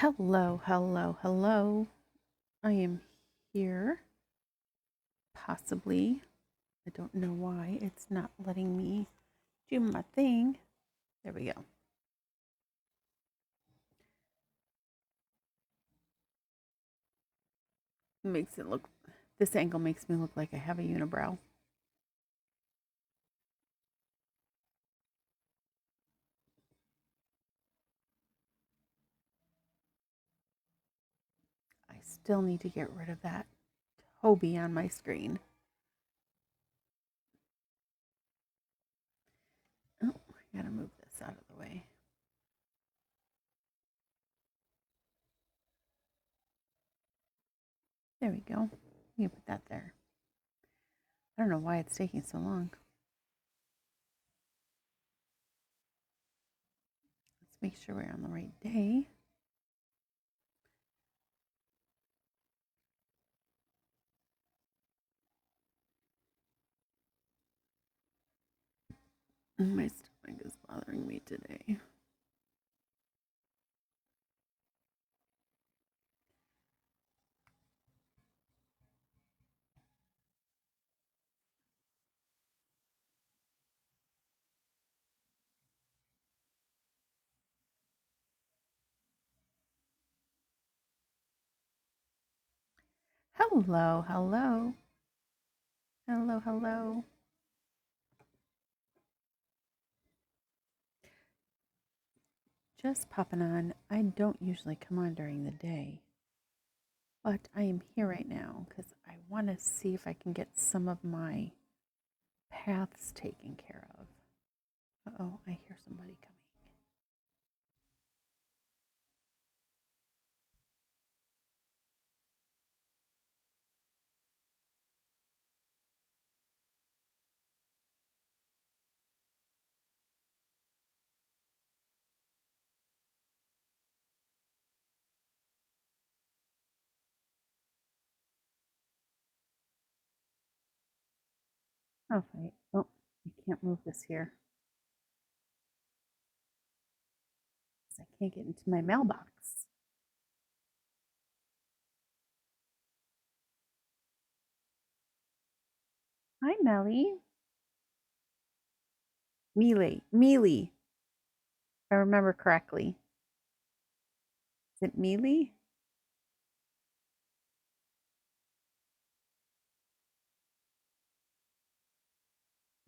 Hello, hello, hello. I am here. Possibly. I don't know why it's not letting me do my thing. There we go. Makes it look, this angle makes me look like I have a unibrow. I still need to get rid of that Toby on my screen. Oh, I gotta move this out of the way. There we go. You can put that there. I don't know why it's taking so long. Let's make sure we're on the right day. My stomach is bothering me today. Hello, hello. Hello, hello. Just popping on. I don't usually come on during the day, but I am here right now because I want to see if I can get some of my paths taken care of. Uh-oh, I hear somebody coming. Oh, wait. Oh, I can't move this here. I can't get into my mailbox. Hi, Melly. Mealy. Mealy. If I remember correctly. Is it Mealy?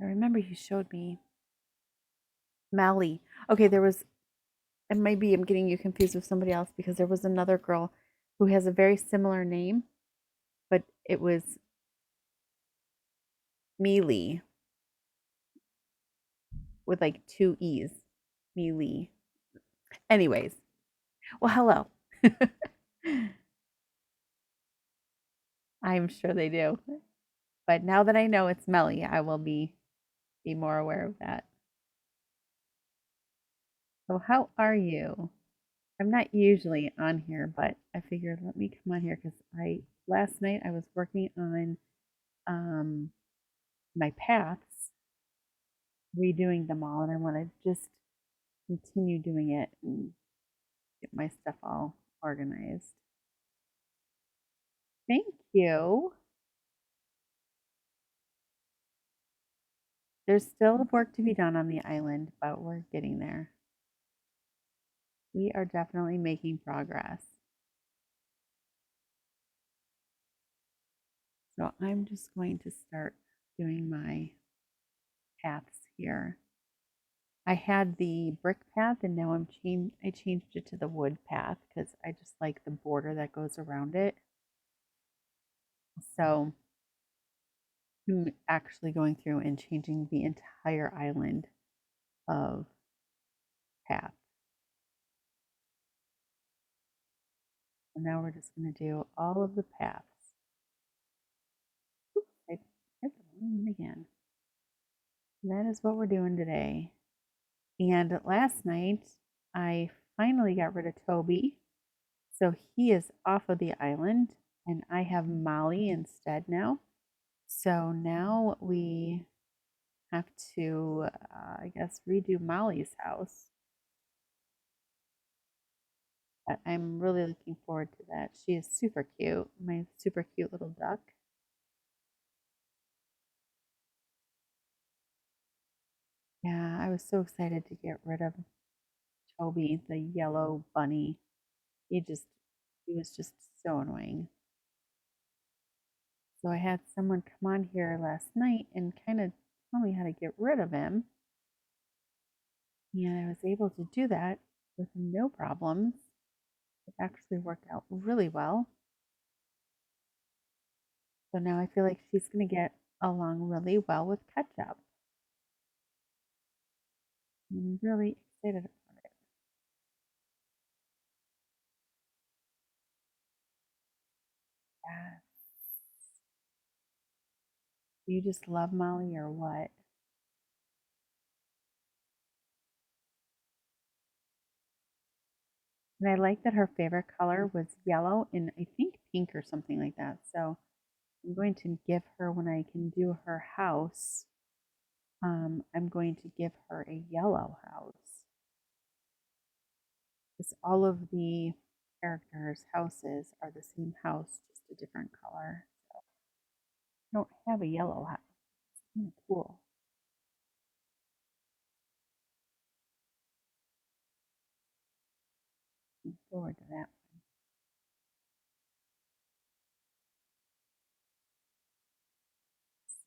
I remember you showed me Mally. Okay, there was, and maybe I'm getting you confused with somebody else because there was another girl who has a very similar name, but it was Mealy with like two E's. Mealy. Anyways, well, hello. I'm sure they do. But now that I know it's Melly, I will be more aware of that. So how are you? I'm not usually on here, but I figured let me come on here because I last night I was working on um my paths, redoing them all, and I want to just continue doing it and get my stuff all organized. Thank you. There's still work to be done on the island, but we're getting there. We are definitely making progress. So I'm just going to start doing my paths here. I had the brick path and now I changed it to the wood path because I just like the border that goes around it. So I'm actually going through and changing the entire island of path. And now we're just going to do all of the paths. Oops, I hit the wrong one again. And that is what we're doing today. And last night, I finally got rid of Toby. So he is off of the island, and I have Molly instead now. So now we have to, I guess, redo Molly's house. But I'm really looking forward to that. She is super cute, my super cute little duck. Yeah, I was so excited to get rid of Toby, the yellow bunny. He just, he was just so annoying. So I had someone come on here last night and kind of tell me how to get rid of him. And I was able to do that with no problems. It actually worked out really well. So now I feel like she's going to get along really well with Ketchup. I'm really excited about it. Yes. Do you just love Molly or what? And I like that her favorite color was yellow and I think pink or something like that. So I'm going to give her, when I can do her house, I'm going to give her a yellow house. Because all of the characters' houses are the same house, just a different color. So I don't have a yellow house. It's kind of cool. Looking forward to that.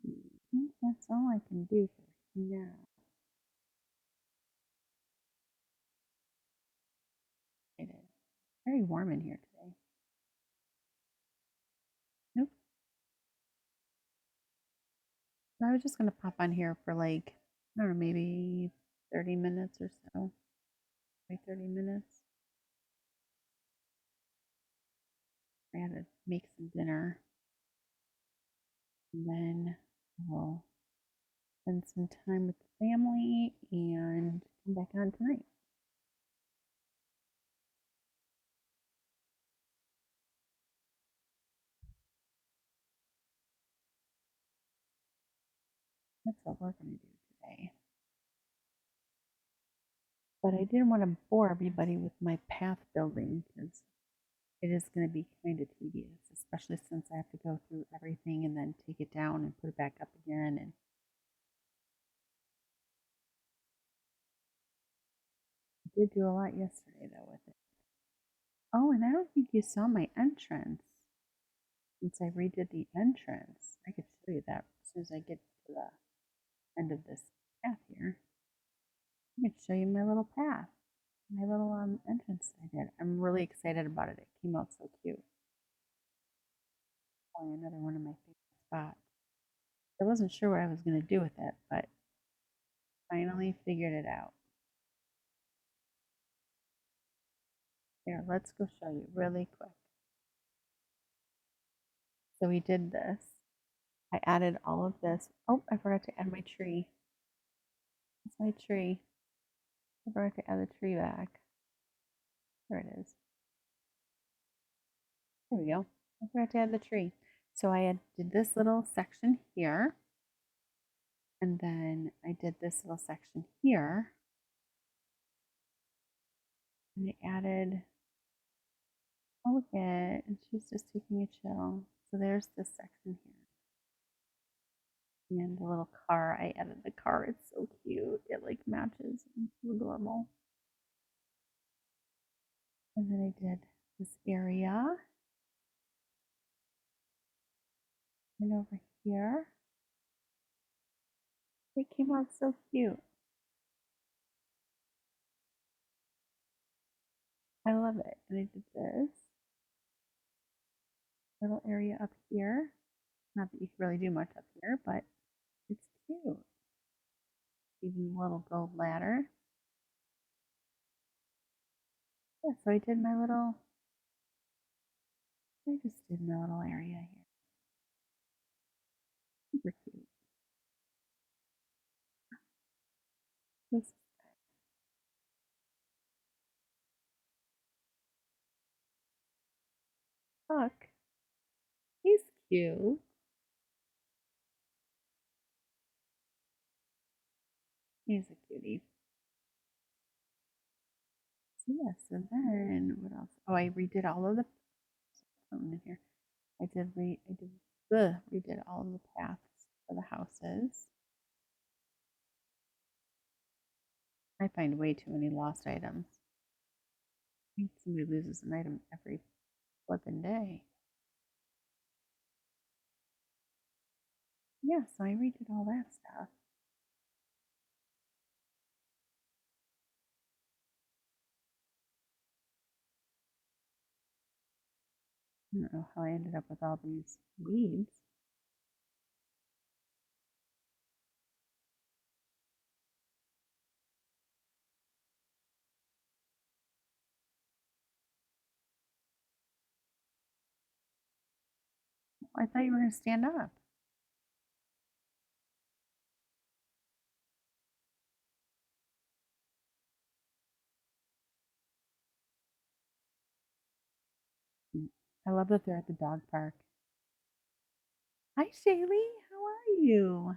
See. I think that's all I can do for now. It is very warm in here today. Nope. So I was just gonna pop on here for like, I don't know, maybe 30 minutes or so. Maybe 30 minutes. I had to make some dinner. And then we'll spend some time with the family and come back on tonight. That's what we're gonna do today. But I didn't want to bore everybody with my path building because it is going to be kind of tedious, especially since I have to go through everything and then take it down and put it back up again. And I did do a lot yesterday though with it. Oh, and I don't think you saw my entrance. Since I redid the entrance, I could show you that as soon as I get to the end of this path here. I can show you my little path, my little entrance I did. I'm really excited about it. It came out so cute. Probably another one of my favorite spots. I wasn't sure what I was going to do with it, but finally figured it out. Here, let's go show you really quick. So we did this. I added all of this. Oh, I forgot to add my tree. That's my tree. I forgot to add the tree back. There it is. There we go. I forgot to add the tree. So I did this little section here. And then I did this little section here. And I added, oh, look at it. And she's just taking a chill. So there's this section here. And the little car, I added the car. It's so cute. It like matches. It's so adorable. And then I did this area. And over here. It came out so cute. I love it. And I did this little area up here. Not that you can really do much up here, but it's cute. Even a little gold ladder. Yeah, so I did my little, I just did my little area here. Super cute. This Puck, he's cute. He's a cutie. So yes, and then what else So I redid all of the in here. I did redid all of the paths for the houses. I find way too many lost items. I think somebody loses an item every flipping day. Yeah, so I redid all that stuff. I don't know how I ended up with all these weeds. I thought you were going to stand up. I love that they're at the dog park. Hi, Shaylee. How are you?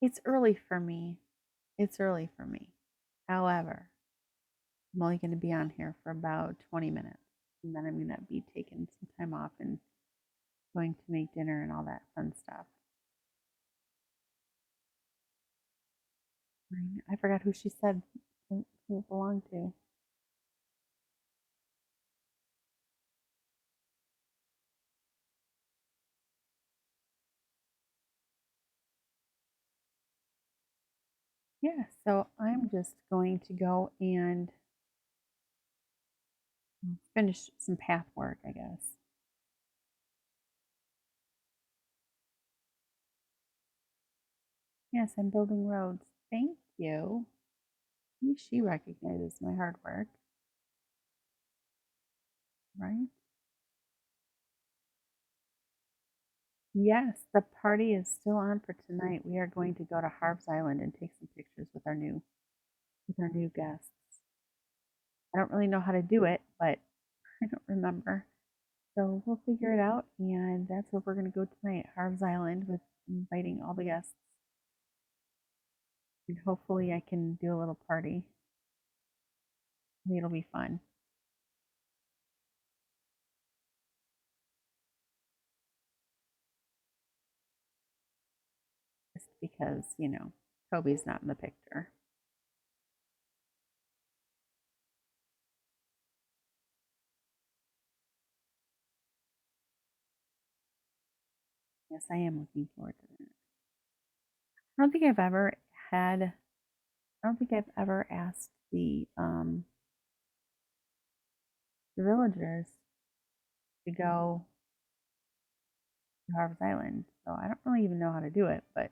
It's early for me. It's early for me. However, I'm only going to be on here for about 20 minutes. And then I'm going to be taking some time off and going to make dinner and all that fun stuff. I forgot who she said who it belonged to. Yeah, so I'm just going to go and finish some path work, I guess. Yes, I'm building roads. Thank you. She recognizes my hard work, right? Yes, the party is still on for tonight. We are going to go to Harv's Island and take some pictures with our new guests. I don't really know how to do it, but I don't remember. So we'll figure it out, and that's where we're going to go tonight, Harv's Island, with inviting all the guests. And hopefully I can do a little party. It'll be fun. Just because, Toby's not in the picture. Yes, I am looking forward to that. I don't think I've ever had I don't think I've ever asked the villagers to go to Harvest Island. So I don't really even know how to do it, but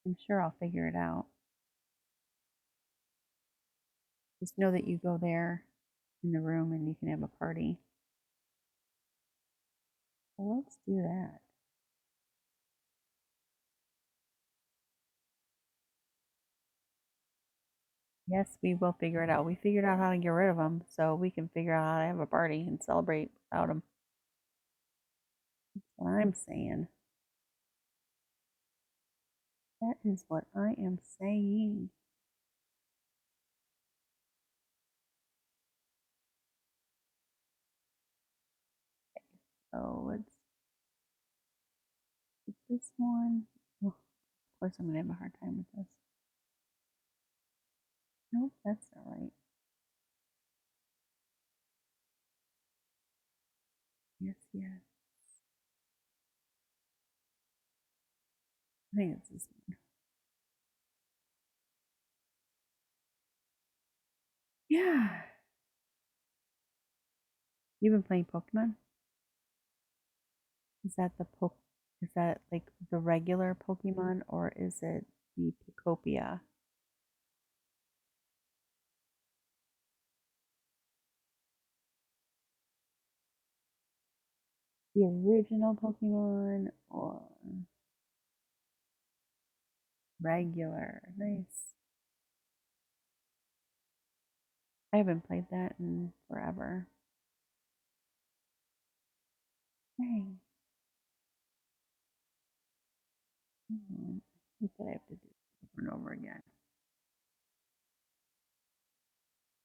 I'm sure I'll figure it out. Just know that you go there in the room and you can have a party. So let's do that. Yes, we will figure it out. We figured out how to get rid of them, so we can figure out how to have a party and celebrate without them. That's what I'm saying. That is what I am saying. So let's get this one. Oh, of course, I'm going to have a hard time with this. Nope, that's not right. Yes, yes. I think it's this one. Yeah. You've been playing Pokemon? Is that is that like the regular Pokemon or is it the Pokopia? The original Pokemon or regular? Nice. I haven't played that in forever. Dang. I think that I have to do it over and over again.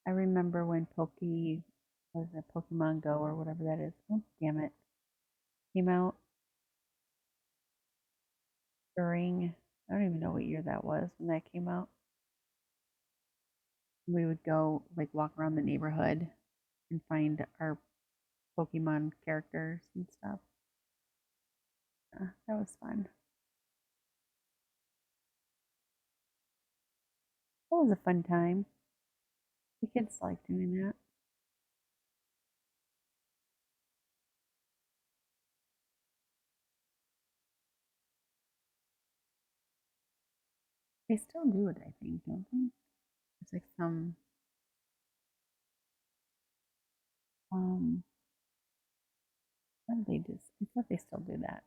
I remember when was it Pokemon Go or whatever that is? Oh, damn it. Came out during, I don't even know what year that was when that came out. We would go like walk around the neighborhood and find our Pokemon characters and stuff. That was fun. That was a fun time. The kids like doing that. They still do it, I think, don't they? It's like some, um, how do they just, I thought they still do that.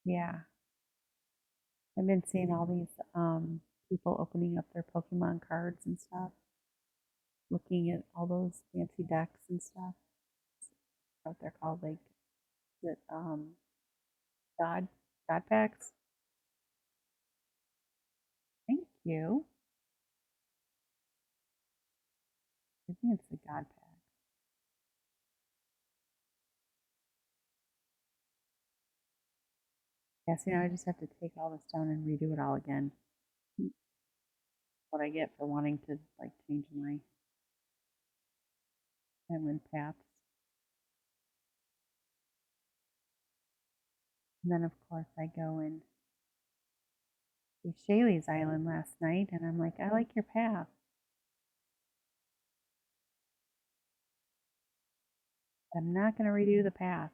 Yeah. I've been seeing all these people opening up their Pokemon cards and stuff, looking at all those fancy decks and stuff. What they're called, like the God God packs. Thank you. I think it's the God pack. Yeah, see now I just have to take all this down and redo it all again. What I get for wanting to like change my island paths. And then of course I go and see Shaylee's island last night and I'm like, I like your path. I'm not gonna redo the path.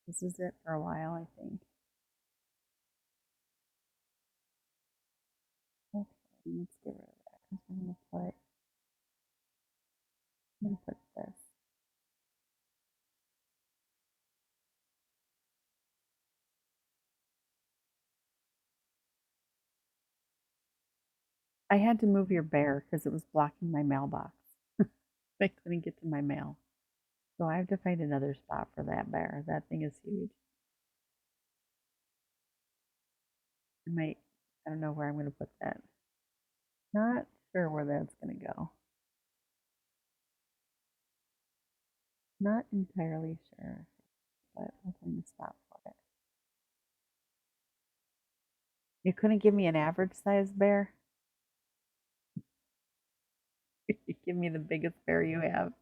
This is it for a while, I think. Okay, let's get rid of that because I'm gonna put this. I had to move your bear because it was blocking my mailbox. I couldn't get to my mail. So I have to find another spot for that bear. That thing is huge. I might, I don't know where I'm going to put that. Not sure where that's going to go. Not entirely sure, but I'll find a spot for it. You couldn't give me an average size bear? You give me the biggest bear you have.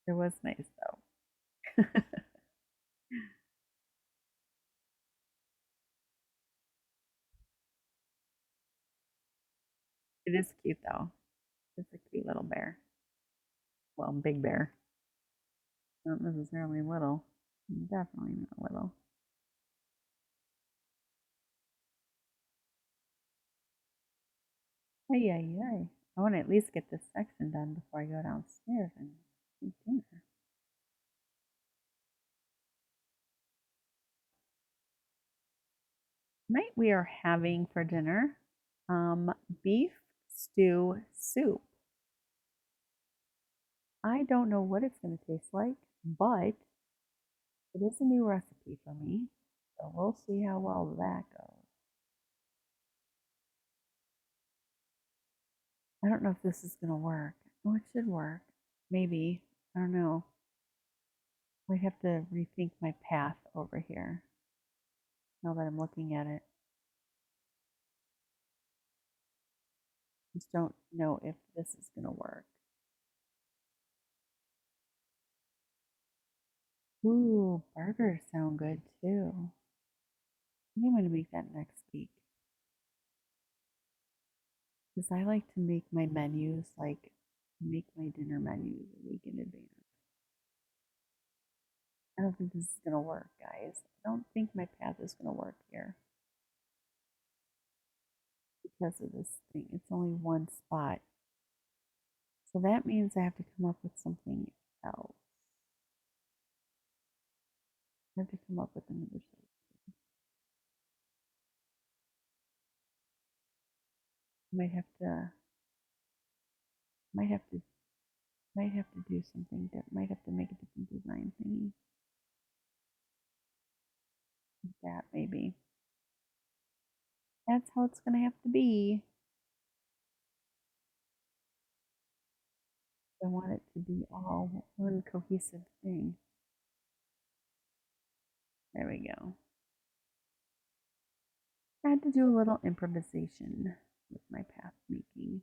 It was nice though. It is cute though. It's a cute little bear. Well, big bear. Not necessarily little. Definitely not little. Ay, ay, ay. I want to at least get this section done before I go downstairs and eat dinner. Tonight we are having for dinner beef stew soup. I don't know what it's going to taste like, but it is a new recipe for me. So we'll see how well that goes. I don't know if this is going to work. Oh, it should work. Maybe. I don't know. I have to rethink my path over here now that I'm looking at it. Just don't know if this is going to work. Ooh, burgers sound good too. I think I'm going to make that next week. Because I like to make my menus, like make my dinner menus a week in advance. I don't think this is going to work, guys. I don't think my path is going to work here because of this thing. It's only one spot. So that means I have to come up with something else. I have to come up with another solution. I might have to Might have to do something that might have to make a different design thingy. Like that maybe. That's how it's gonna have to be. I want it to be all one cohesive thing. There we go. I had to do a little improvisation with my path making.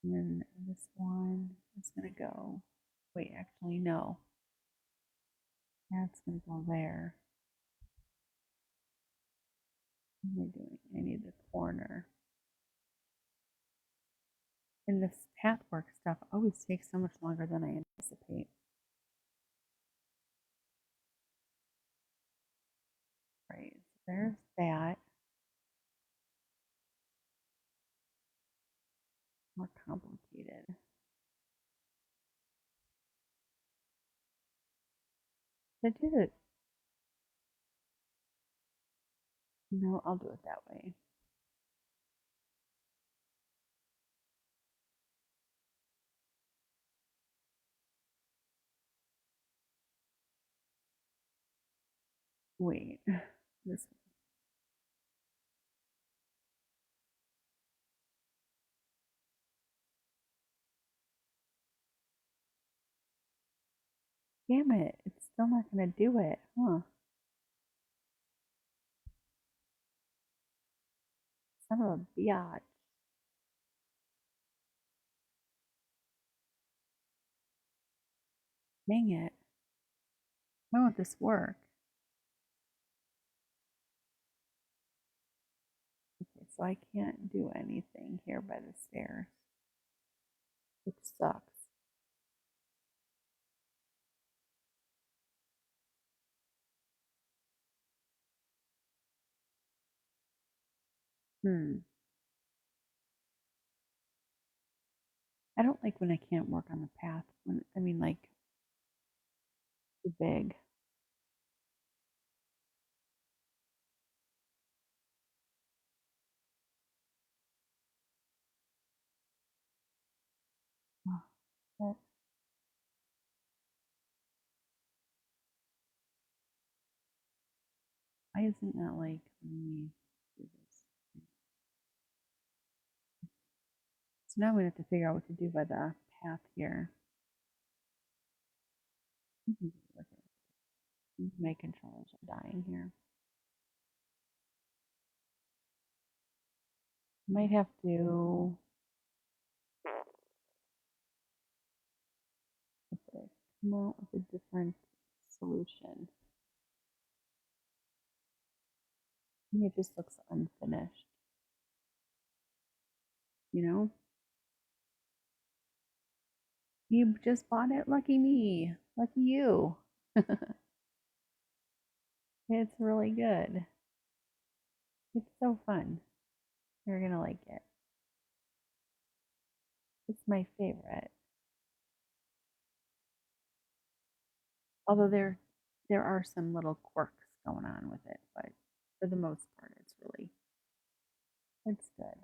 And then this one is going to go. Wait, actually, no. That's going to go there. What am I doing? I need the corner. And this path work stuff always takes so much longer than I anticipate. Right, so there's that. More complicated. I did it. No, I'll do it that way. Wait, this damn it, it's still not going to do it, huh? Son of a biatch. Dang it. Why won't this work? Okay, so I can't do anything here by the stairs, which sucks. Hmm. I don't like when I can't work on the path. When I mean, like, too big. Oh, that, why isn't that like when we do this? So now we have to figure out what to do by the path here. My controllers are dying here. Might have to come out with a different solution. It just looks unfinished. You know? You just bought it? Lucky me. Lucky you. It's really good. It's so fun. You're gonna like it. It's my favorite. Although there are some little quirks going on with it, but for the most part it's good.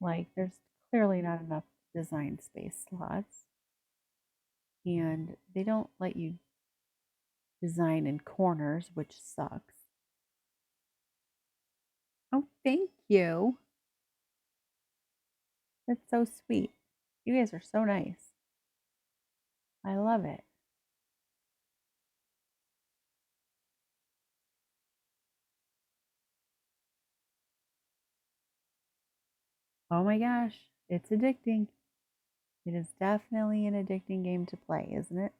Like there's clearly not enough design space slots, and they don't let you design in corners, which sucks. Oh, thank you. That's so sweet. You guys are so nice. I love it. Oh my gosh, it's addicting. It is definitely an addicting game to play, isn't it?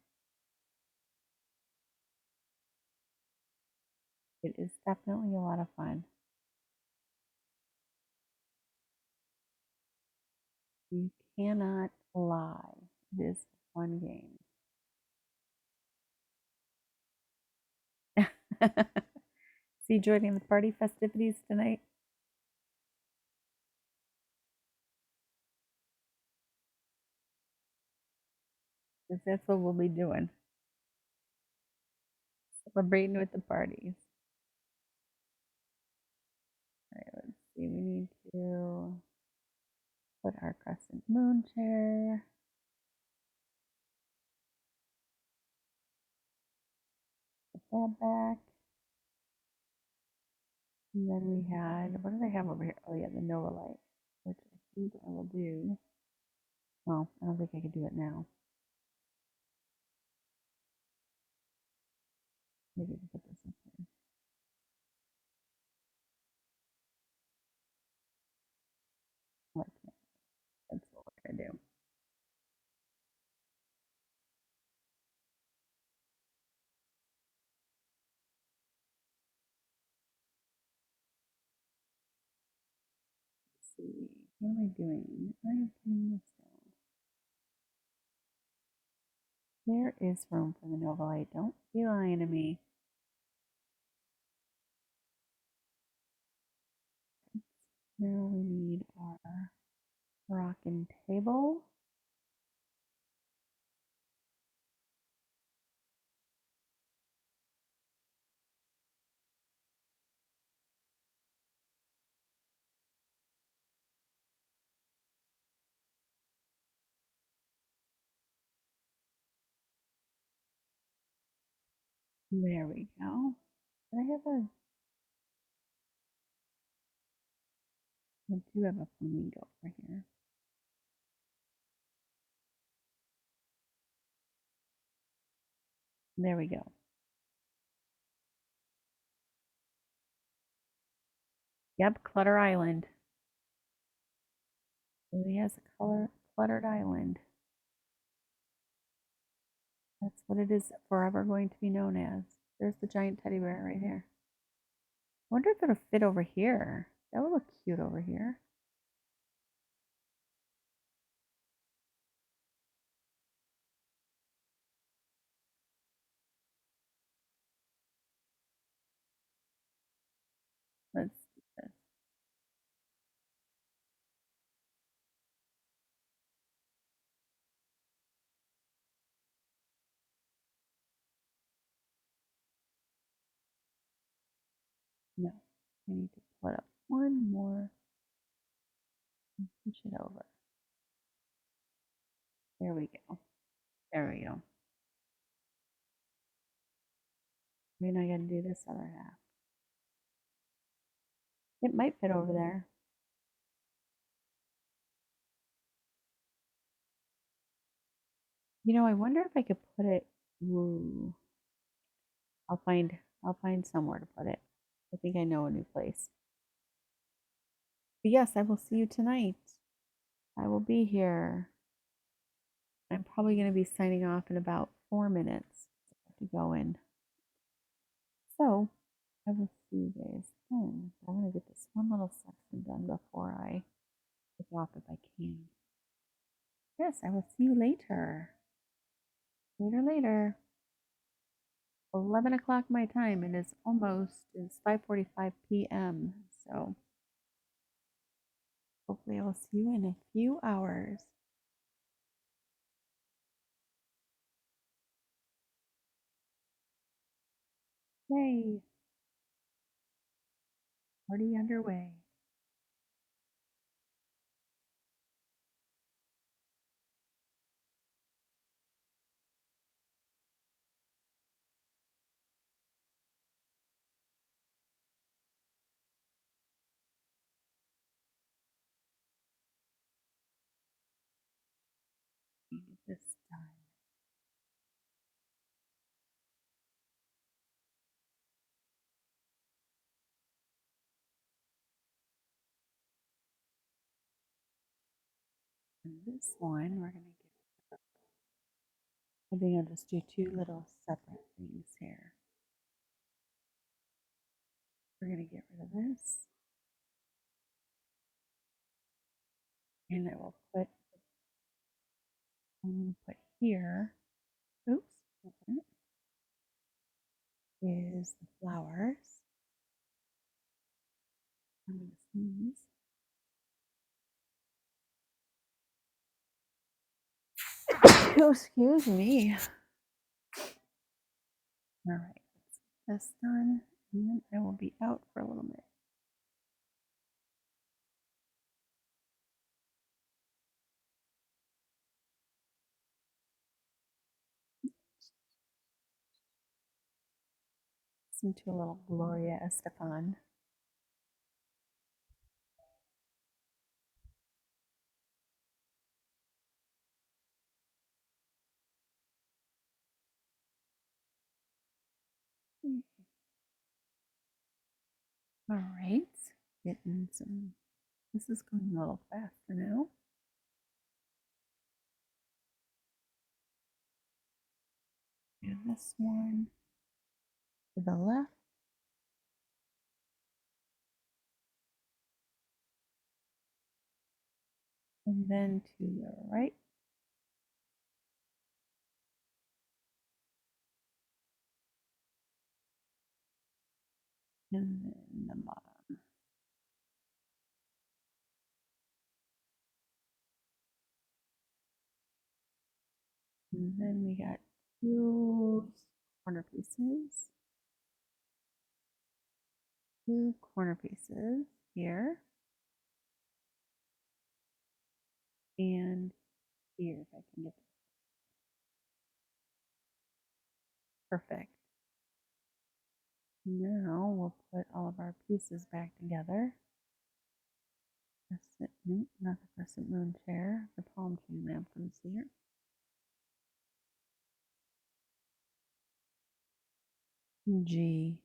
It is definitely a lot of fun. You cannot lie. It is a fun game. See, joining the party festivities tonight? Because that's what we'll be doing. Celebrating with the parties. to put our crescent moon chair. Put that back. And then we had, what did I have over here? Oh yeah, the Nova light, which I think I will do. Well, I don't think I can do it now. Maybe I can put this up here. Oh, I can't. That's what we're gonna do. Let's see. What am I doing? I am putting this down. There is room for the Nova light. Don't be lying to me. Now we need our rocking table. There we go. I have a, I do have a flamingo over here. There we go. Yep, Clutter Island. Really has a color cluttered island. That's what it is forever going to be known as. There's the giant teddy bear right here. I wonder if it'll fit over here. That would look cute over here. Let's do this. No, I need to put up one more and push it over. There we go. There we go. Then I gotta do this other half. It might fit over there. You know, I wonder if I could put it. Ooh, I'll find. I'll find somewhere to put it. I think I know a new place. But yes, I will see you tonight. I will be here. I'm probably going to be signing off in about 4 minutes. I have to go in. So I will see you guys then. I want to get this one little section done before I take off if I can. Yes, I will see you later. Later. 11 o'clock my time. It is almost, it's 5:45 p.m. So hopefully I will see you in a few hours. Yay! Party underway. This time. And this one, we're going to get, I think I'll just do two little separate things here. We're going to get rid of this. And I will put, I'm going to put here, oops, is the flowers. I'm going to sneeze. Oh, excuse me. All right, let's get this done. And then I will be out for a little bit. Listen to a little Gloria Estefan. All right, getting some. This is going a little faster now. And this one to the left. And then to the right. And then the bottom. And then we got two corner pieces. Two corner pieces here. And here, if I can get this. Perfect. Now we'll put all of our pieces back together. Crescent, nope, not the crescent moon chair. The palm tree lamp goes here. G.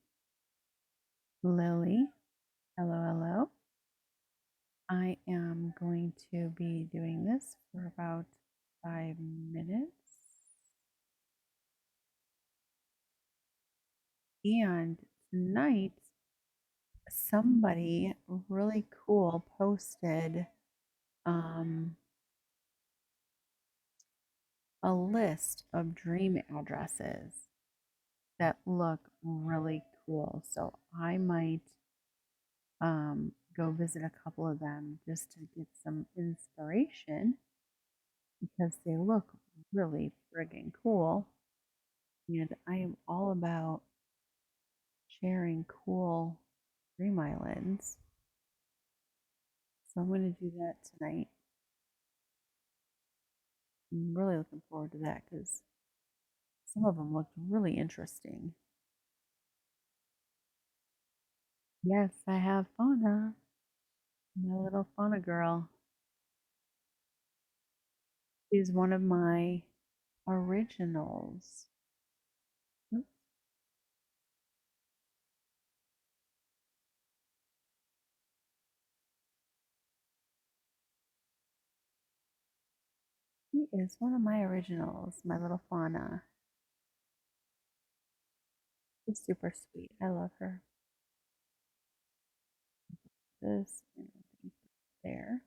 Lily. Hello, hello. I am going to be doing this for about 5 minutes. And tonight, somebody really cool posted a list of dream addresses that look really cool. So I might go visit a couple of them just to get some inspiration because they look really friggin' cool. And I am all about sharing cool dream islands. So I'm going to do that tonight. I'm really looking forward to that because some of them looked really interesting. Yes, I have Fauna, my little Fauna girl. She's one of my originals. Oops. She is one of my originals, my little Fauna. She's super sweet. I love her. This and there.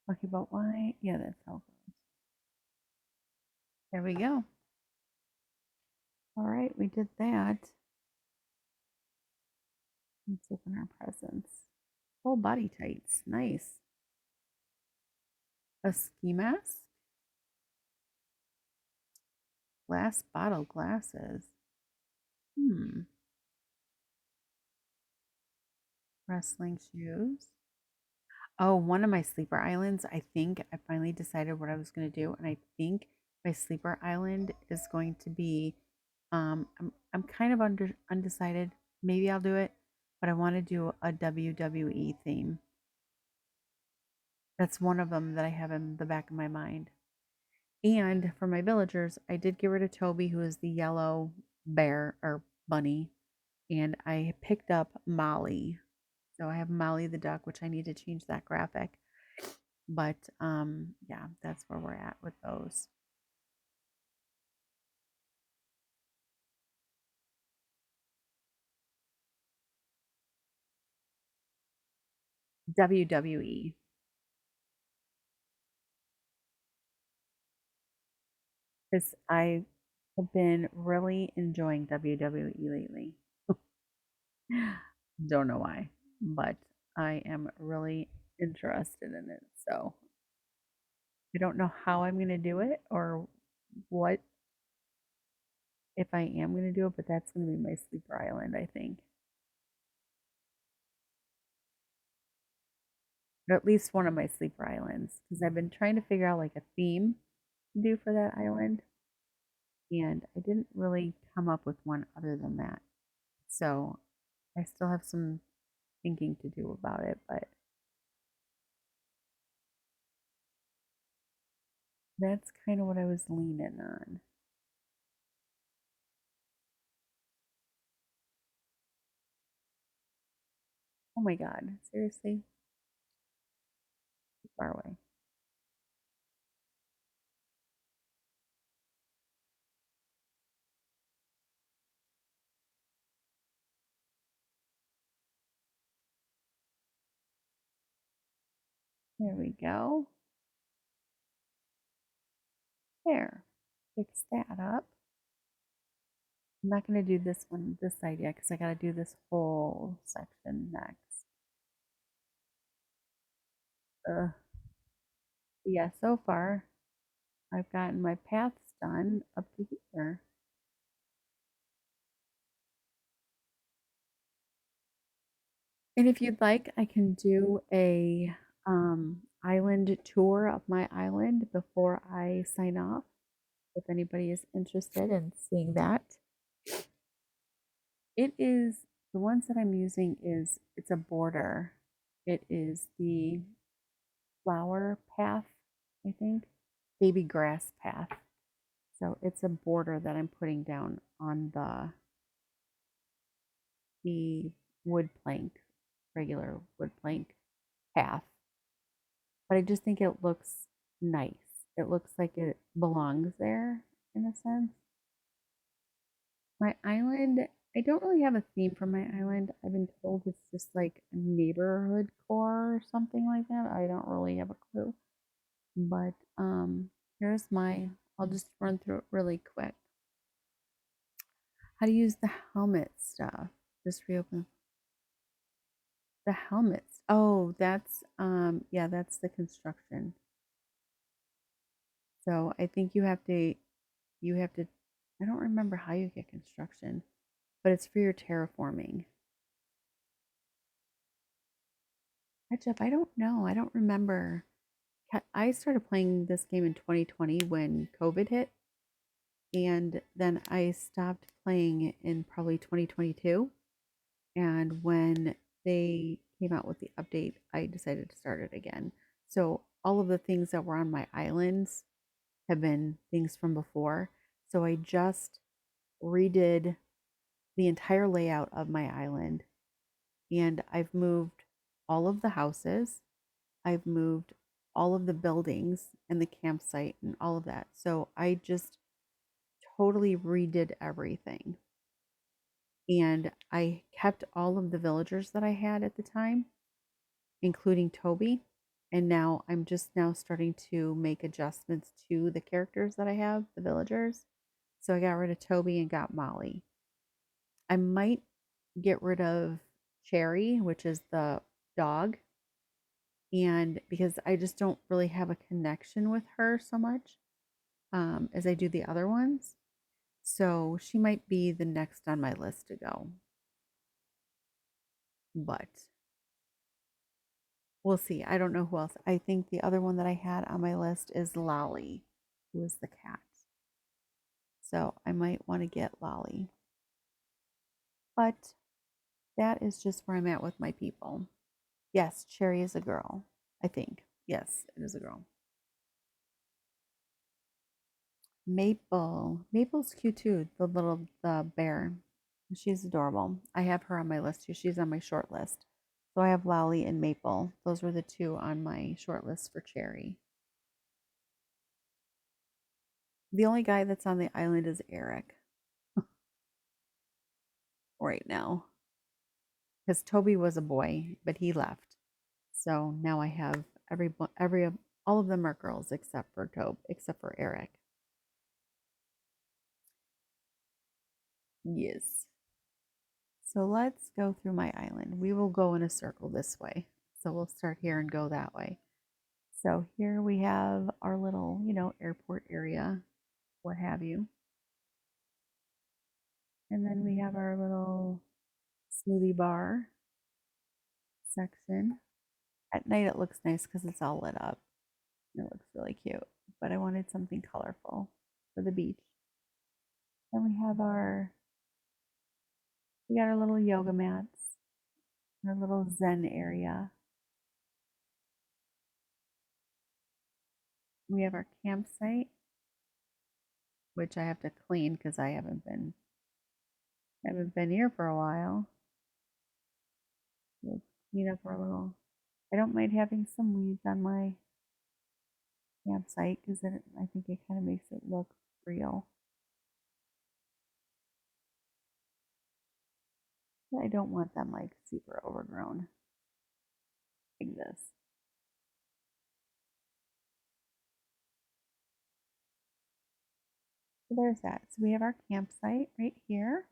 Talking about why? Yeah, that's how it goes. There we go. All right, we did that. Let's open our presents. Full body tights. Nice. A ski mask. Glass bottle glasses. Wrestling shoes. Oh, one of my sleeper islands, I think I finally decided what I was going to do. And I think my sleeper island is going to be, I'm kind of undecided. Maybe I'll do it, but I want to do a WWE theme. That's one of them that I have in the back of my mind. And for my villagers, I did get rid of Toby, who is the yellow bear or bunny, and I picked up Molly. So I have Molly the duck, which I need to change that graphic. But yeah, that's where we're at with those. WWE. Because I have been really enjoying WWE lately. Don't know why, but I am really interested in it. So I don't know how I'm going to do it or what if I am going to do it, but that's going to be my sleeper island, I think. or at least one of my sleeper islands, because I've been trying to figure out like a theme to do for that island, and I didn't really come up with one other than that. So I still have some thinking to do about it, but that's kind of what I was leaning on. Oh my God, seriously? Too far away. There we go. There. Fix that up. I'm not going to do this one this side yet because I got to do this whole section next. Ugh. Yeah, so far I've gotten my paths done up to here. And if you'd like, I can do a island tour of my island before I sign off. If anybody is interested in seeing that, it is the ones that I'm using is it's a border. It is the flower path, I think, baby grass path. So it's a border that I'm putting down on the wood plank, regular wood plank path. But I just think it looks nice. It looks like it belongs there in a sense. My island, I don't really have a theme for my island. I've been told it's just like a neighborhood core or something like that. I don't really have a clue. But here's my, I'll just run through it really quick. How to use the helmet stuff. Just reopen the helmets. Oh, that's yeah, that's the construction. So I think you have to I don't remember how you get construction, but it's for your terraforming. Catch up, I don't know. I don't remember. I started playing this game in 2020 when COVID hit, and then I stopped playing in probably 2022. And when they came out with the update, I decided to start it again. So all of the things that were on my islands have been things from before. So I just redid the entire layout of my island, and I've moved all of the houses. I've moved all of the buildings and the campsite and all of that. So I just totally redid everything. And I kept all of the villagers that I had at the time, including Toby. And now I'm just now starting to make adjustments to the characters that I have, the villagers. So I got rid of Toby and got Molly. I might get rid of Cherry, which is the dog, and because I just don't really have a connection with her so much as I do the other ones. So she might be the next on my list to go. But we'll see. I don't know who else. I think the other one that I had on my list is Lolly, who is the cat. So I might want to get Lolly. But that is just where I'm at with my people. Yes, Cherry is a girl, I think. Yes, it is a girl. Maple. Maple's cute too, the bear. She's adorable. I have her on my list too. She's on my short list. So I have Lolly and Maple. Those were the two on my short list for Cherry. The only guy that's on the island is Eric right now. Because Toby was a boy, but he left. So now I have every all of them are girls except for except for Eric. Yes. So let's go through my island. We will go in a circle this way. So we'll start here and go that way. So here we have our little, airport area, what have you. And then we have our little smoothie bar section. At night it looks nice because it's all lit up. It looks really cute. But I wanted something colorful for the beach. Then we got our little yoga mats, our little zen area. We have our campsite, which I have to clean because I haven't been here for a while. We'll clean up our little. I don't mind having some weeds on my campsite because I think it kind of makes it look real. But I don't want them like super overgrown like this. So there's that. So we have our campsite right here.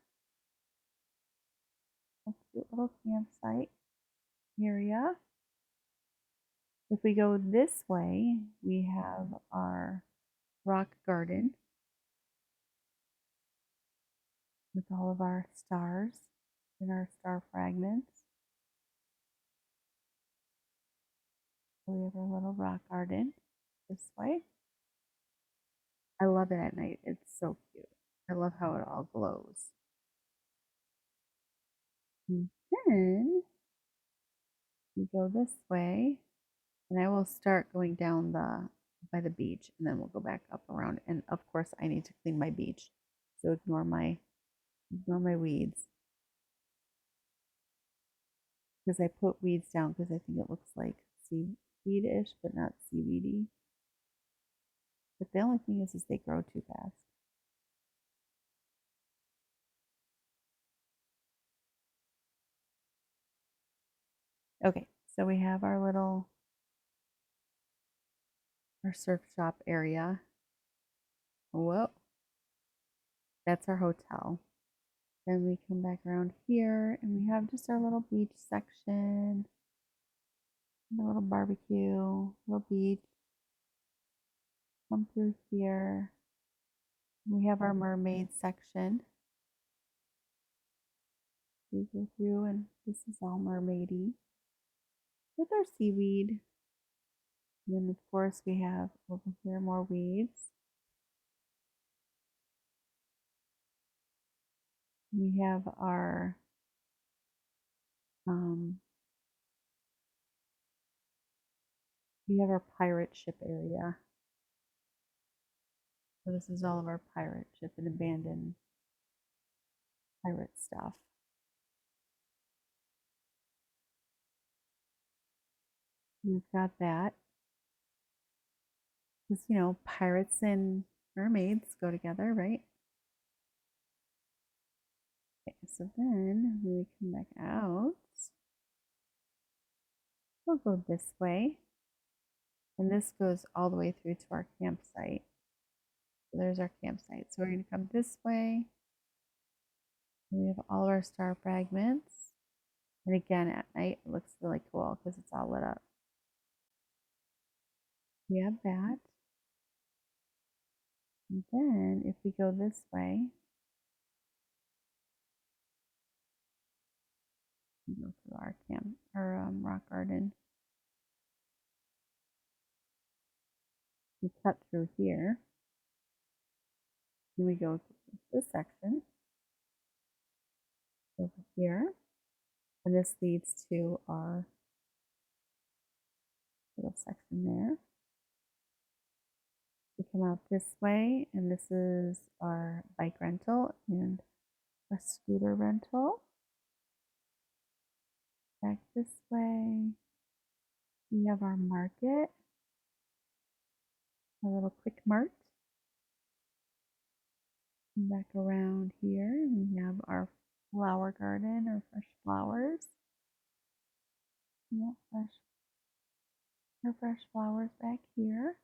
A cute little campsite area. If we go this way, we have our rock garden with all of our stars and our star fragments. So we have our little rock garden this way. I love it at night. It's so cute. I love how it all glows. And then we go this way, and I will start going down the by the beach, and then we'll go back up around. And of course, I need to clean my beach, so ignore my weeds because I put weeds down because I think it looks like seaweedish, but not seaweedy. But the only thing is they grow too fast. Okay, so we have our surf shop area. Whoa, that's our hotel. Then we come back around here and we have just our little beach section, a little barbecue, little beach. Come through here. We have our mermaid section. We go through and this is all mermaidy with our seaweed. And then of course we have over here more weeds. We have our pirate ship area. So this is all of our pirate ship and abandoned pirate stuff. We've got that. Because, pirates and mermaids go together, right? Okay, so then when we come back out, we'll go this way. And this goes all the way through to our campsite. So there's our campsite. So we're going to come this way. We have all of our star fragments. And again, at night, it looks really cool because it's all lit up. We have that. And then if we go this way, we go through our rock garden. We cut through here. And we go through this section over here. And this leads to our little section there. We come out this way, and this is our bike rental and our scooter rental. Back this way, we have our market, a little quick mart. And back around here, we have our flower garden, our fresh flowers. Yeah, our fresh flowers back here.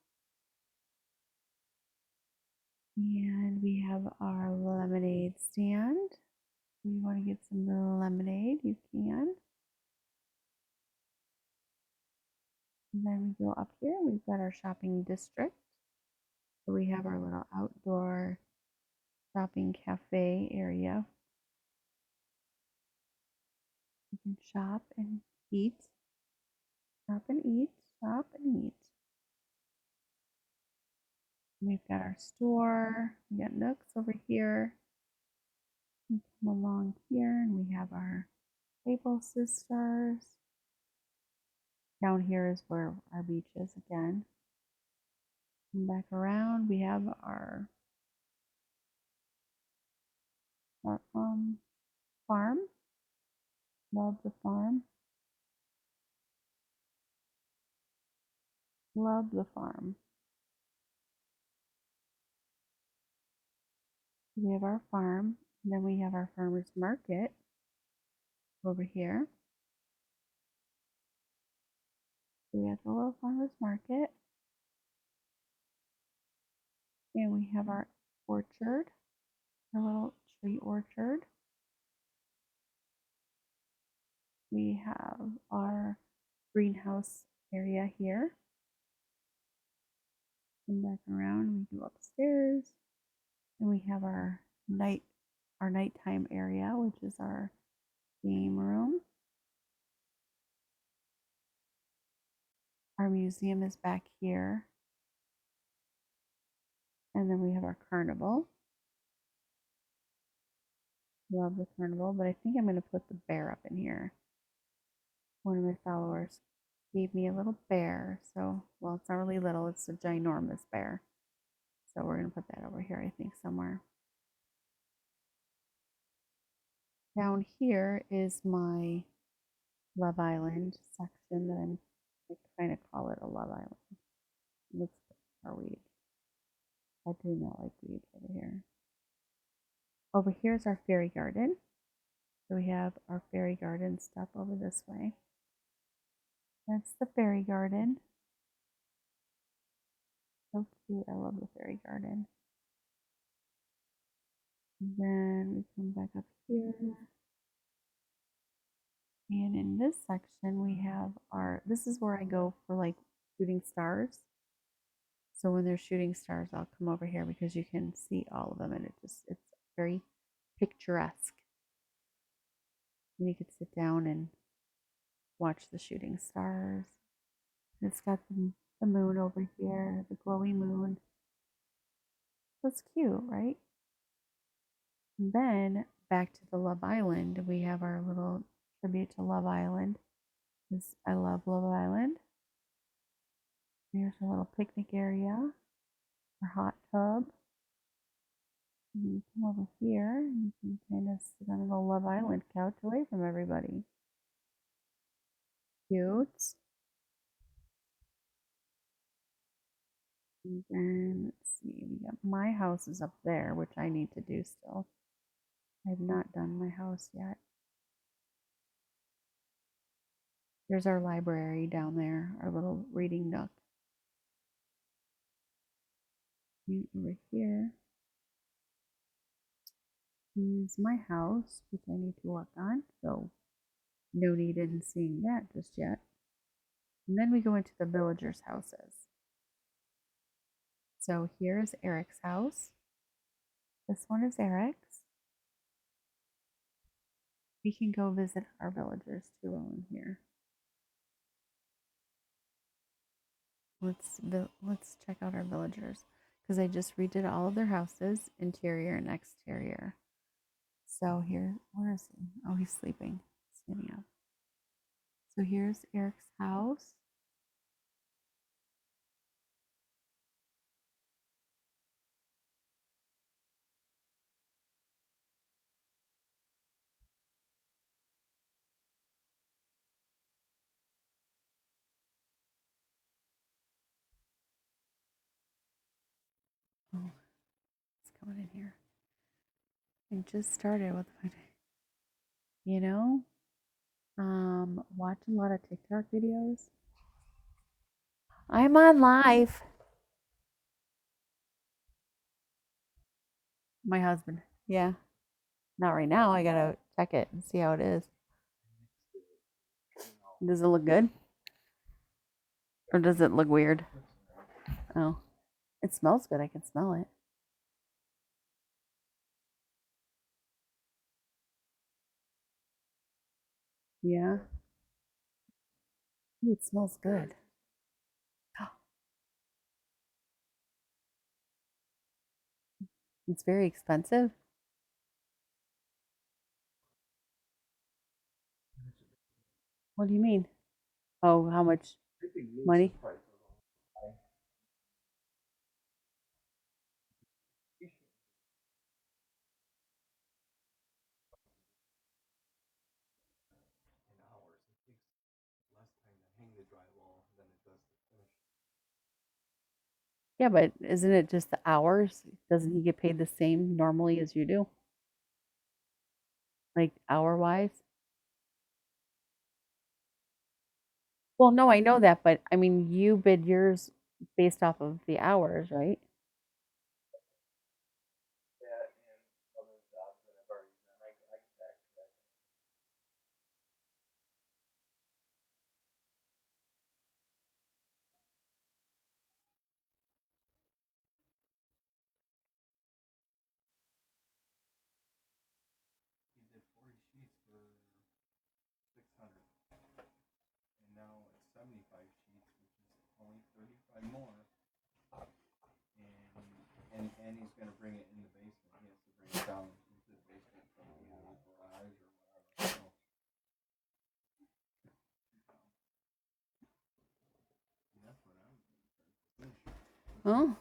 And we have our lemonade stand. If you want to get some lemonade, you can. And then we go up here, we've got our shopping district. So we have our little outdoor shopping cafe area. You can shop and eat. Stop and eat. Stop and eat. We've got our store. We got nooks over here. We come along here and we have our Table Sisters. Down here is where our beach is again. And back around, we have our farm. Love the farm. Love the farm. We have our farm. And then we have our farmer's market over here. We have the little farmer's market. And we have our orchard, our little tree orchard. We have our greenhouse area here. Come back around, we go upstairs, and we have our nighttime area, which is our game room. Our museum is back here. And then we have our carnival. Love the carnival, but I think I'm going to put the bear up in here. One of my followers gave me a little bear. So, well, it's not really little, it's a ginormous bear. So we're going to put that over here, I think, somewhere. Down here is my Love Island section that I kind of call it a Love Island. Let's put our weed. I do not like weed over here. Over here is our fairy garden. So we have our fairy garden stuff over this way. That's the fairy garden. So cute. I love the fairy garden. And then we come back up here. And in this section, we have this is where I go for like shooting stars. So when they're shooting stars, I'll come over here because you can see all of them and it's very picturesque. And you could sit down and watch the shooting stars. And it's got the moon over here, the glowy moon. That's cute, right? And then back to the Love Island, we have our little tribute to Love Island. Because I love Love Island. Here's a little picnic area, our hot tub. And you come over here and you can kind of sit on a little Love Island couch away from everybody. Cute. And then let's see, we got my house is up there, which I need to do still. I have not done my house yet. There's our library down there, our little reading nook. And over here is my house, which I need to work on. So no need in seeing that just yet. And then we go into the villagers' houses. So here's Eric's house. This one is Eric's. We can go visit our villagers too while I'm here. Let's check out our villagers because I just redid all of their houses, interior and exterior. So here, where is he? Oh, he's sleeping, standing up. So here's Eric's house. Oh, it's coming in here. I just started with my, you know, watch a lot of TikTok videos. I'm on live. My husband. Yeah. Not right now. I gotta check it and see how it is. Does it look good? Or does it look weird? Oh. It smells good. I can smell it. Yeah. Ooh, it smells good. It's very expensive. What do you mean? Oh, how much money? Yeah, but isn't it just the hours? Doesn't he get paid the same normally as you do? Like hour wise? Well, no, I know that, but I mean, you bid yours based off of the hours, right? Oh,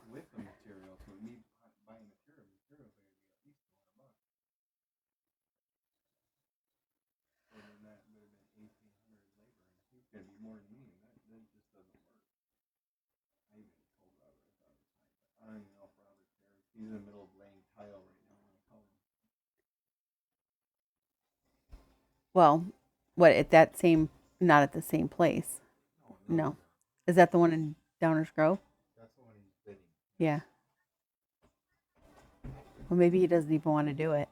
well, what at that same, not at the same place. No. Is that the one in Downers Grove? Yeah. Well, maybe he doesn't even want to do it.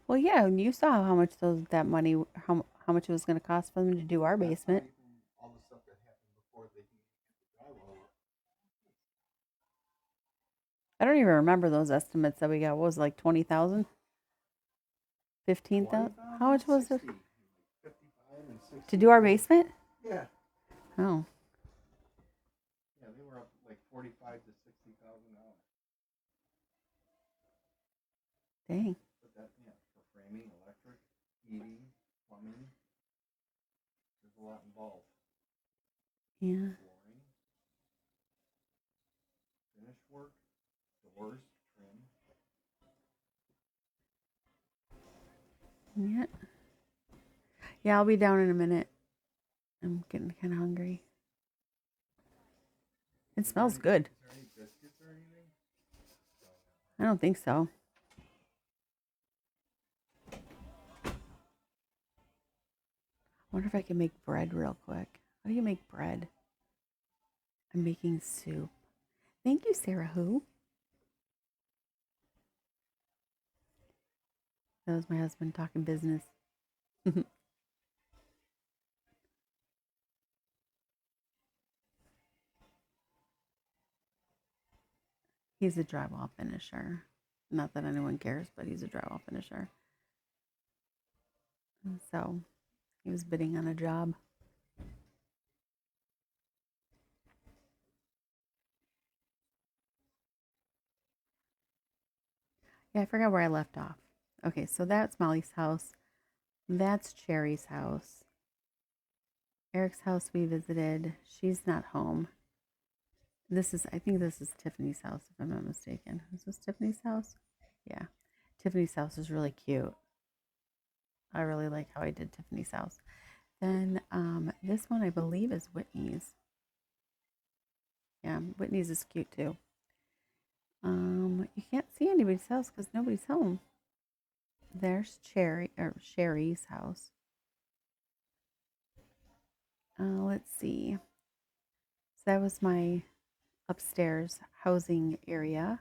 Well, yeah, and you saw how much that money, how much it was going to cost for them to do our basement. I don't even remember those estimates that we got. What was it, like 20,000, 15,000? How much was it to do our basement? Oh, dang. Yeah. Yeah. Yeah, I'll be down in a minute. I'm getting kind of hungry. It smells good. I don't think so. I wonder if I can make bread real quick. How do you make bread? I'm making soup. Thank you, Sarah Who. That was my husband talking business. He's a drywall finisher. Not that anyone cares, but he's a drywall finisher. And so he was bidding on a job. Yeah, I forgot where I left off. Okay, so that's Molly's house. That's Cherry's house. Eric's house we visited. She's not home. I think this is Tiffany's house, if I'm not mistaken. Is this Tiffany's house? Yeah. Tiffany's house is really cute. I really like how I did Tiffany's house. Then this one I believe is Whitney's. Yeah, Whitney's is cute too. You can't see anybody's house because nobody's home. There's Sherry's house. Let's see. So that was my upstairs housing area.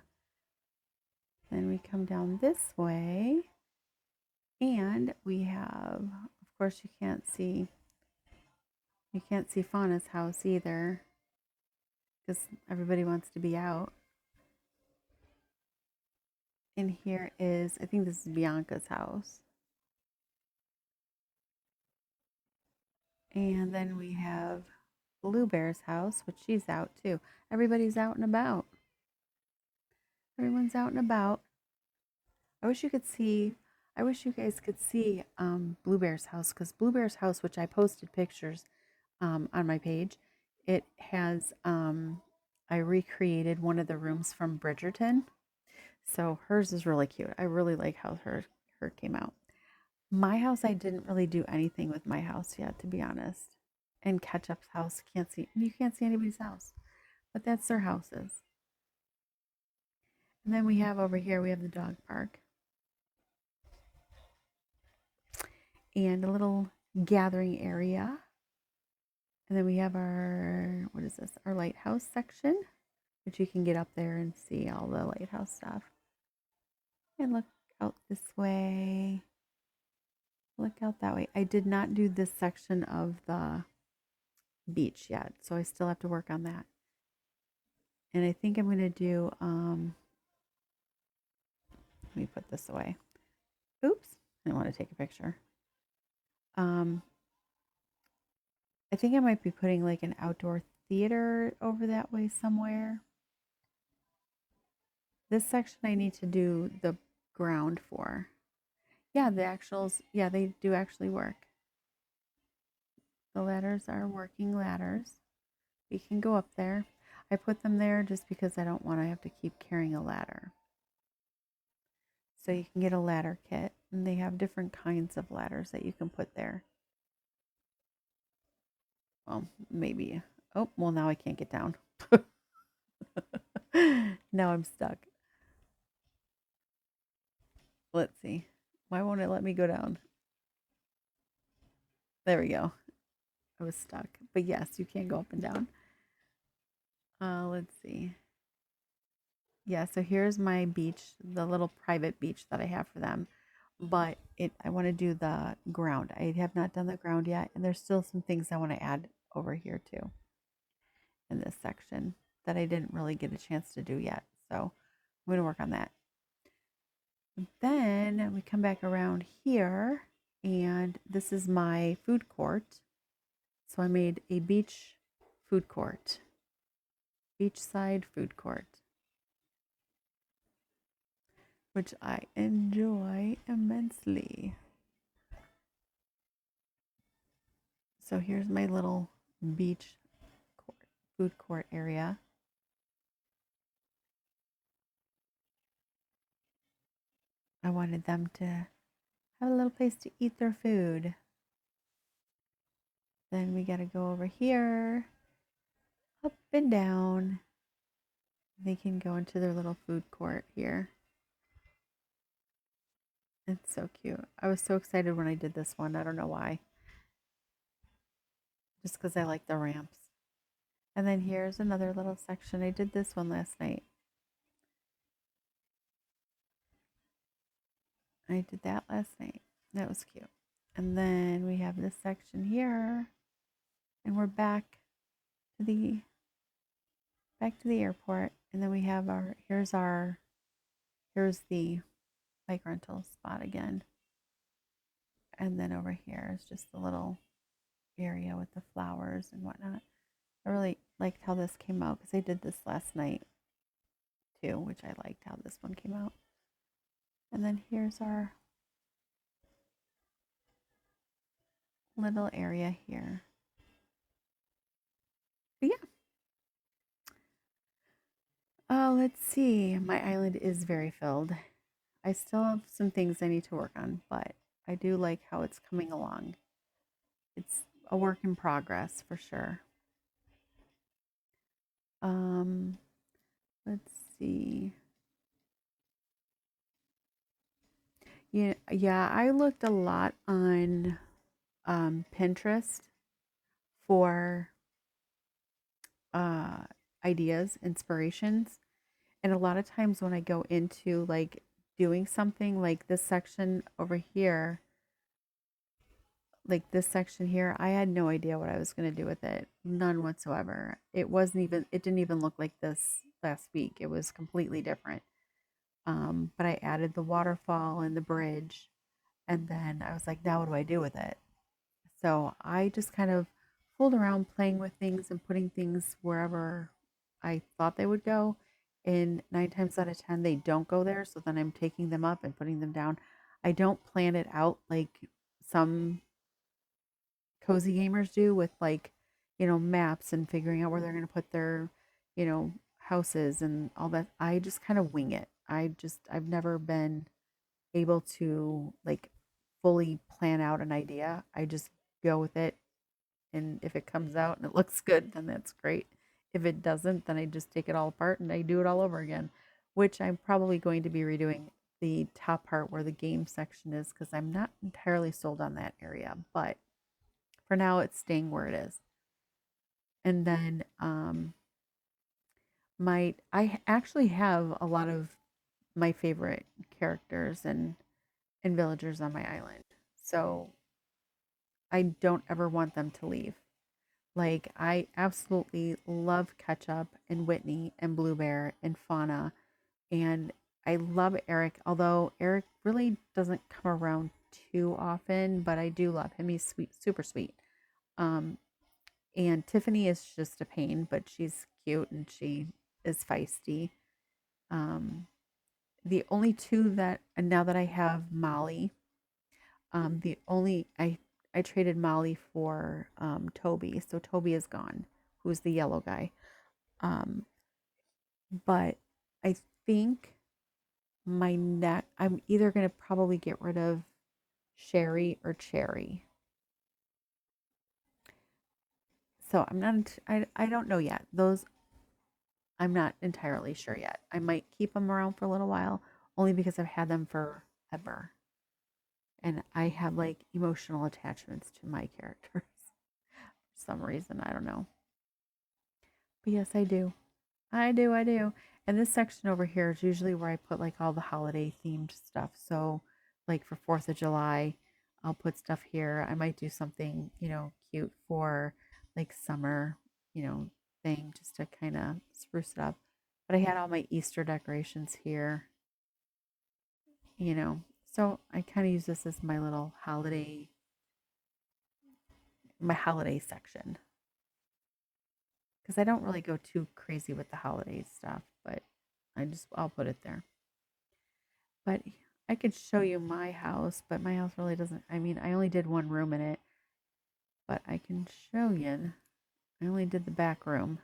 Then we come down this way and we have, of course, you can't see Fauna's house either because everybody wants to be out. And here is, I think this is Bianca's house. And then we have Blue Bear's house, which she's out too. Everybody's out and about. Everyone's out and about. I wish you could see, I wish you guys could see Blue Bear's house because Blue Bear's house, which I posted pictures on my page, it has, I recreated one of the rooms from Bridgerton. So hers is really cute. I really like how her came out. My house, I didn't really do anything with my house yet, to be honest. And Ketchup's house, you can't see anybody's house, but that's their houses. And then we have over here, we have the dog park and a little gathering area. And then we have our, what is this? Our lighthouse section, which you can get up there and see all the lighthouse stuff. And look out this way. Look out that way. I did not do this section of the beach yet, so I still have to work on that. And I think I'm going to do, let me put this away. Oops, I didn't want to take a picture. I think I might be putting like an outdoor theater over that way somewhere. This section I need to do the ground for. Yeah, the actuals, yeah, they do actually work. The ladders are working ladders. We can go up there. I put them there just because I don't want to have to keep carrying a ladder. So you can get a ladder kit, and they have different kinds of ladders that you can put there. Well, maybe. Oh, well, now I can't get down. Now I'm stuck. Let's see. Why won't it let me go down? There we go. I was stuck. But yes, you can go up and down. Let's see. Yeah, so here's my beach, the little private beach that I have for them. But I want to do the ground. I have not done the ground yet, and there's still some things I want to add over here too in this section that I didn't really get a chance to do yet. So I'm going to work on that. Then we come back around here, and this is my food court. So I made a beach food court, beachside food court, which I enjoy immensely. So here's my little beach court, food court area. I wanted them to have a little place to eat their food. Then we got to go over here, up and down. They can go into their little food court here. It's so cute. I was so excited when I did this one. I don't know why. Just because I like the ramps. And then here's another little section. I did this one last night. I did that last night. That was cute. And then we have this section here. And we're back to the airport. And then we have here's the bike rental spot again. And then over here is just the little area with the flowers and whatnot. I really liked how this came out because I did this last night too, which I liked how this one came out. And then here's our little area here. But yeah. Oh, let's see. My island is very filled. I still have some things I need to work on, but I do like how it's coming along. It's a work in progress for sure. Let's see. Yeah, I looked a lot on Pinterest for ideas, inspirations, And a lot of times when I go into like doing something like this section over here, like this section here, I had no idea what I was going to do with it. None whatsoever. It didn't even look like this last week. It was completely different. But I added the waterfall and the bridge. And then I was like, now what do I do with it? So I just kind of fooled around playing with things and putting things wherever I thought they would go. And 9 times out of 10, they don't go there. So then I'm taking them up and putting them down. I don't plan it out like some cozy gamers do with like, maps and figuring out where they're going to put their, houses and all that. I just kind of wing it. I've never been able to like fully plan out an idea. I just go with it. And if it comes out and it looks good, then that's great. If it doesn't, then I just take it all apart and I do it all over again, which I'm probably going to be redoing the top part where the game section is because I'm not entirely sold on that area. But for now, it's staying where it is. And then I actually have a lot of my favorite characters and villagers on my island. So I don't ever want them to leave. Like I absolutely love Ketchup and Whitney and Blue Bear and Fauna, and I love Eric, although Eric really doesn't come around too often, but I do love him. He's sweet, super sweet. Um, and Tiffany is just a pain, but she's cute and she is feisty. Um, the only two that, and now that I have Molly, the only I traded Molly for Toby, so Toby is gone, who's the yellow guy. Um, but I think I'm either gonna probably get rid of Sherry or Cherry. So I don't know yet. Those I'm not entirely sure yet. I might keep them around for a little while, only because I've had them forever. And I have like emotional attachments to my characters for some reason. I don't know. But yes, I do. I do. And this section over here is usually where I put like all the holiday themed stuff. So, like for 4th of July, I'll put stuff here. I might do something, cute for like summer, thing just to kind of spruce it up. But I had all my Easter decorations here, you know. So I kind of use this as my holiday section because I don't really go too crazy with the holiday stuff, but I'll put it there. But I could show you my house, but my house really doesn't. I mean, I only did one room in it, but I can show you. I only did the back room.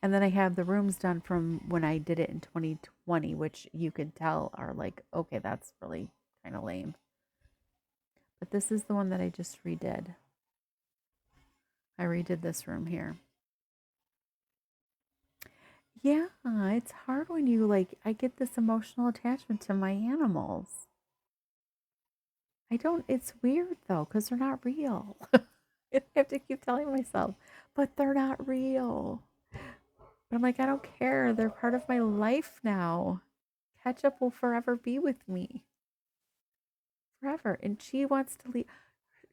And then I have the rooms done from when I did it in 2020, which you could tell are like, okay, that's really kind of lame. But this is the one that I just redid. I redid this room here. Yeah, it's hard when you like, I get this emotional attachment to my animals. I don't, it's weird though, because they're not real. I have to keep telling myself, but they're not real. But I'm like, I don't care. They're part of my life now. Ketchup will forever be with me. Forever. And she wants to leave.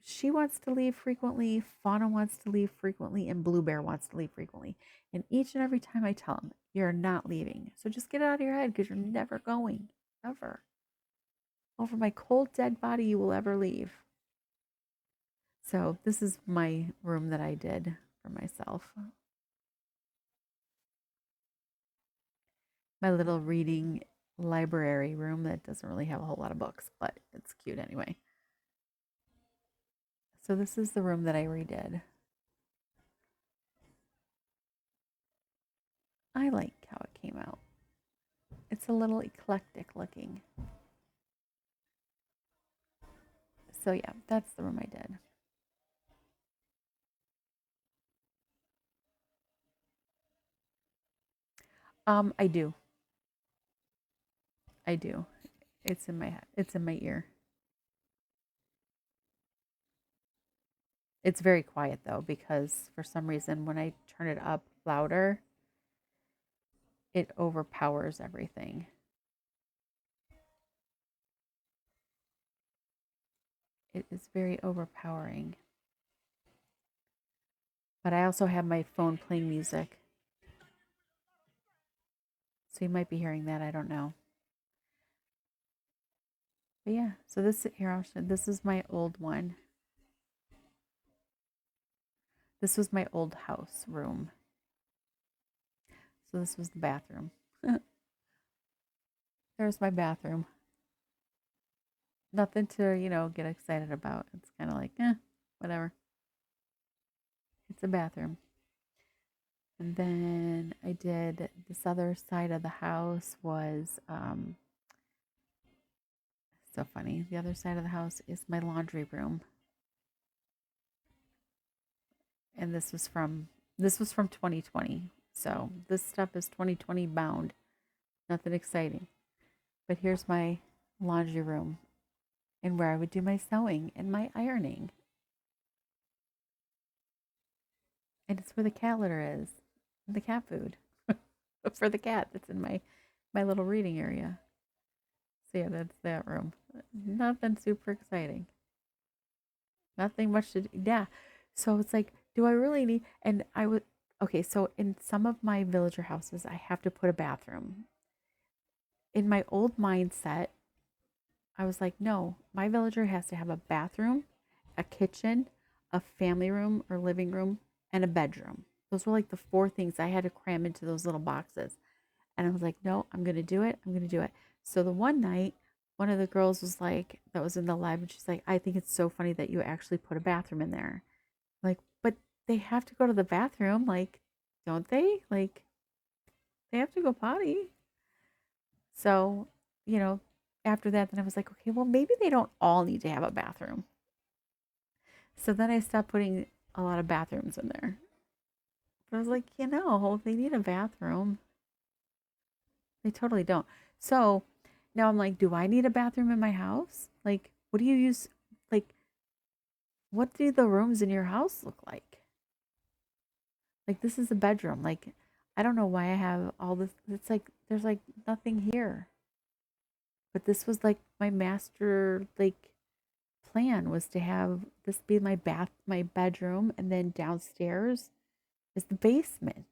She wants to leave frequently. Fauna wants to leave frequently. And Blue Bear wants to leave frequently. And each and every time I tell them, you're not leaving. So just get it out of your head because you're never going. Ever. Over my cold, dead body, you will ever leave. So this is my room that I did for myself. My little reading library room that doesn't really have a whole lot of books, but it's cute anyway. So this is the room that I redid. I like how it came out. It's a little eclectic looking. So yeah, that's the room I did. I do. I do. It's in my head. It's in my ear. It's very quiet though because for some reason when I turn it up louder, it overpowers everything. It is very overpowering. But I also have my phone playing music. So you might be hearing that. I don't know. But yeah, so this is my old one. This was my old house room. So this was the bathroom. There's my bathroom. Nothing to, get excited about. It's kind of like, whatever. It's a bathroom. And then I did this other side of the house was so funny. The other side of the house is my laundry room. And this was from 2020. So this stuff is 2020 bound. Nothing exciting. But here's my laundry room and where I would do my sewing and my ironing. And it's where the cat litter is. And the cat food. For the cat that's in my little reading area. So yeah, that's that room. Nothing super exciting. Nothing much to do. Yeah. So it's like, do I really need and I would okay, so in some of my villager houses I have to put a bathroom. In my old mindset, I was like, no, my villager has to have a bathroom, a kitchen, a family room or living room, and a bedroom. Those were like the four things I had to cram into those little boxes. And I was like, no, I'm going to do it. I'm going to do it. So the one night, one of the girls was like, that was in the lab, and she's like, I think it's so funny that you actually put a bathroom in there. Like, but they have to go to the bathroom. Like, don't they? Like, they have to go potty. So, you know, after that, then I was like, okay, well, maybe they don't all need to have a bathroom. So then I stopped putting a lot of bathrooms in there. But I was like, they need a bathroom. They totally don't. So now I'm like, do I need a bathroom in my house? Like, what do you use? Like, what do the rooms in your house look like? Like, this is a bedroom. Like, I don't know why I have all this. It's like, there's like nothing here. But this was like my master, like, plan was to have this be my bedroom, and then downstairs is the basement.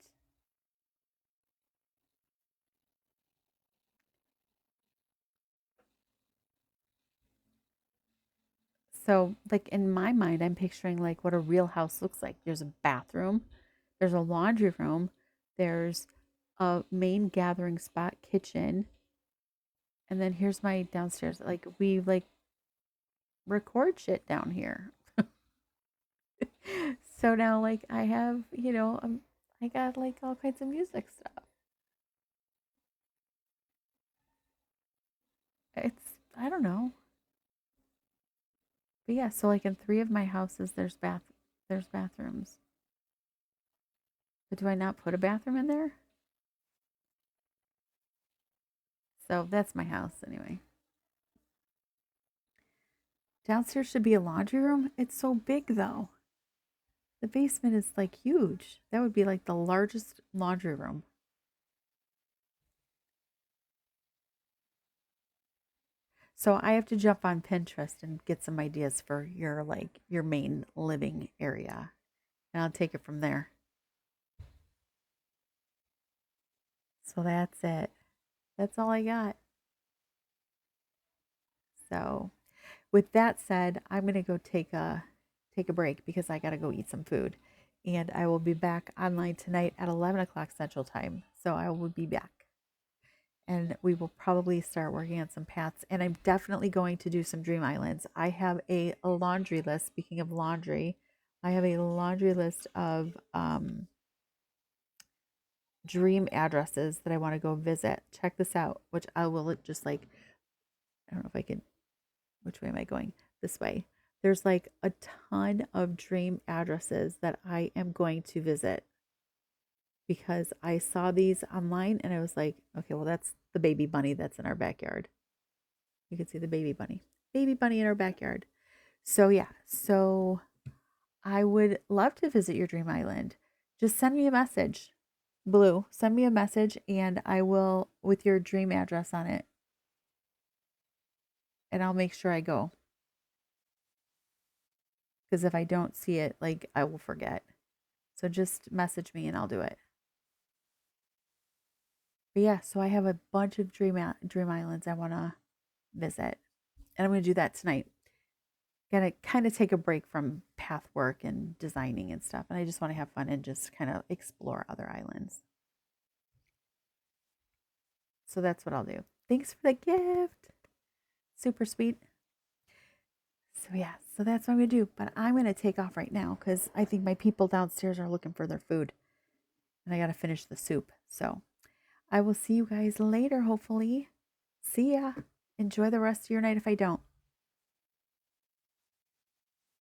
So, like in my mind, I'm picturing like what a real house looks like. There's a bathroom, there's a laundry room, there's a main gathering spot, kitchen, and then here's my downstairs. Like we like record shit down here. So now like I have, I got like all kinds of music stuff. It's I don't know. But yeah, so like in three of my houses there's bathrooms. But do I not put a bathroom in there? So that's my house anyway. Downstairs should be a laundry room. It's so big though. The basement is like huge. That would be like the largest laundry room. So I have to jump on Pinterest and get some ideas for your main living area. And I'll take it from there. So that's it. That's all I got. So with that said, I'm gonna go take a break because I gotta go eat some food. And I will be back online tonight at 11 o'clock Central Time. So I will be back. And we will probably start working on some paths. And I'm definitely going to do some dream islands. I have a laundry list. Speaking of laundry, I have a laundry list of dream addresses that I want to go visit. Check this out, which I will just like, I don't know if I can, which way am I going? This way. There's like a ton of dream addresses that I am going to visit because I saw these online and I was like, okay, well, that's the baby bunny that's in our backyard. You can see the baby bunny. Baby bunny in our backyard. So yeah, so I would love to visit your dream island. Just send me a message. Blue, send me a message and I will, with your dream address on it, and I'll make sure I go. Because if I don't see it, like, I will forget. So just message me and I'll do it. But yeah, so I have a bunch of dream islands I want to visit, and I'm going to do that tonight. Gotta kind of take a break from path work and designing and stuff, and I just want to have fun and just kind of explore other islands. So that's what I'll do. Thanks for the gift. Super sweet. So yeah, so that's what I'm gonna do. But I'm gonna take off right now because I think my people downstairs are looking for their food, and I gotta finish the soup. So I will see you guys later. Hopefully, see ya. Enjoy the rest of your night if I don't.